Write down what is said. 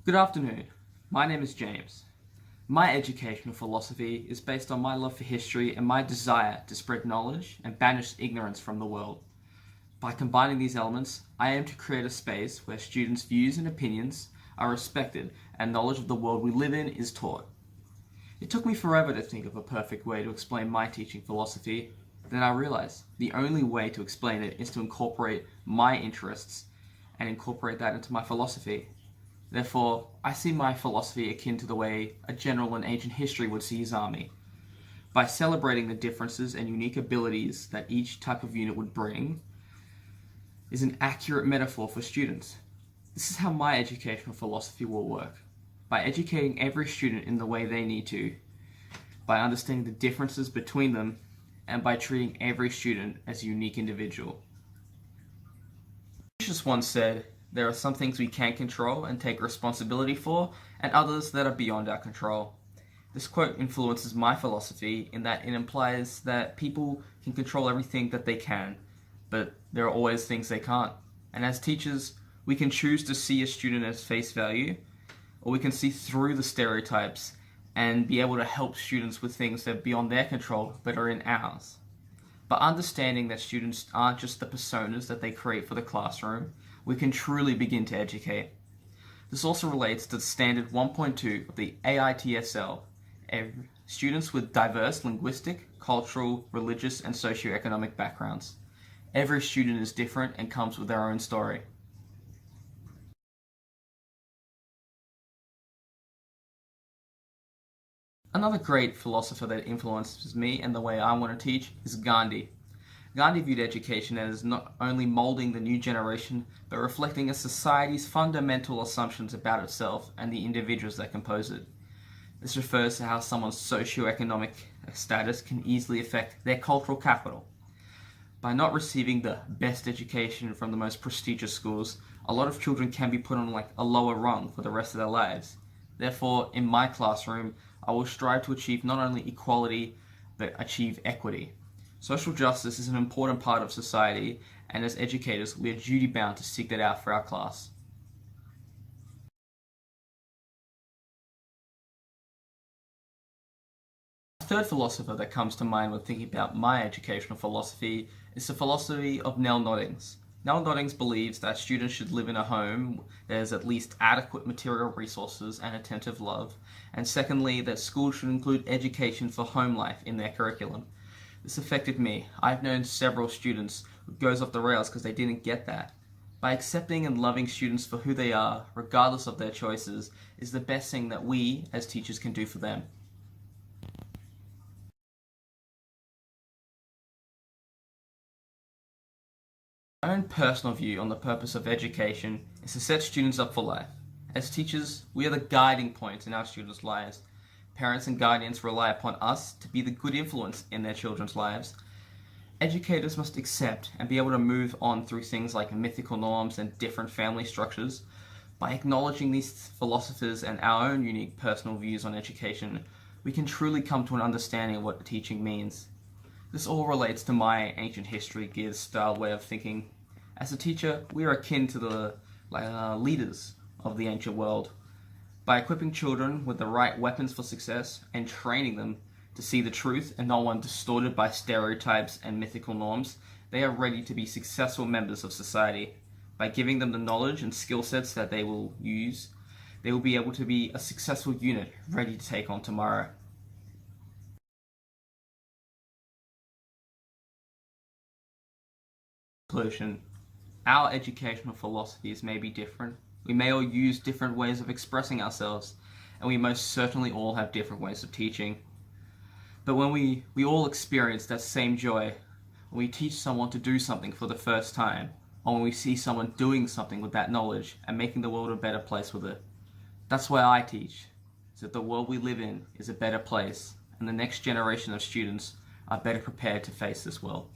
Good afternoon. My name is James. My educational philosophy is based on my love for history and my desire to spread knowledge and banish ignorance from the world. By combining these elements, I aim to create a space where students' views and opinions are respected and knowledge of the world we live in is taught. It took me forever to think of a perfect way to explain my teaching philosophy. Then I realized the only way to explain it is to incorporate my interests and incorporate that into my philosophy. Therefore, I see my philosophy akin to the way a general in ancient history would see his army. By celebrating the differences and unique abilities that each type of unit would bring is an accurate metaphor for students. This is how my educational philosophy will work. By educating every student in the way they need to, by understanding the differences between them, and by treating every student as a unique individual. Confucius once said, "There are some things we can control and take responsibility for, and others that are beyond our control." This quote influences my philosophy in that it implies that people can control everything that they can, but there are always things they can't. And as teachers, we can choose to see a student as face value, or we can see through the stereotypes and be able to help students with things that are beyond their control but are in ours. By understanding that students aren't just the personas that they create for the classroom, we can truly begin to educate. This also relates to the standard 1.2 of the AITSL. Students with diverse linguistic, cultural, religious, and socioeconomic backgrounds. Every student is different and comes with their own story. Another great philosopher that influences me and the way I want to teach is Gandhi. Gandhi viewed education as not only molding the new generation, but reflecting a society's fundamental assumptions about itself and the individuals that compose it. This refers to how someone's socioeconomic status can easily affect their cultural capital. By not receiving the best education from the most prestigious schools, a lot of children can be put on a lower rung for the rest of their lives. Therefore, in my classroom, I will strive to achieve not only equality, but achieve equity. Social justice is an important part of society, and as educators, we are duty-bound to seek that out for our class. The third philosopher that comes to mind when thinking about my educational philosophy is the philosophy of Nell Noddings. Nell Noddings believes that students should live in a home that has at least adequate material resources and attentive love, and secondly, that schools should include education for home life in their curriculum. This affected me. I've known several students who goes off the rails because they didn't get that. By accepting and loving students for who they are, regardless of their choices, is the best thing that we, as teachers, can do for them. My own personal view on the purpose of education is to set students up for life. As teachers, we are the guiding point in our students' lives. Parents and guardians rely upon us to be the good influence in their children's lives. Educators must accept and be able to move on through things like mythical norms and different family structures. By acknowledging these philosophers and our own unique personal views on education, we can truly come to an understanding of what teaching means. This all relates to my ancient history geared style way of thinking. As a teacher, we are akin to the leaders of the ancient world. By equipping children with the right weapons for success and training them to see the truth and not one distorted by stereotypes and mythical norms, they are ready to be successful members of society. By giving them the knowledge and skill sets that they will use, they will be able to be a successful unit ready to take on tomorrow. Conclusion. Our educational philosophies may be different. We may all use different ways of expressing ourselves, and we most certainly all have different ways of teaching. But when we all experience that same joy, when we teach someone to do something for the first time, or when we see someone doing something with that knowledge and making the world a better place with it. That's why I teach, so that the world we live in is a better place, and the next generation of students are better prepared to face this world.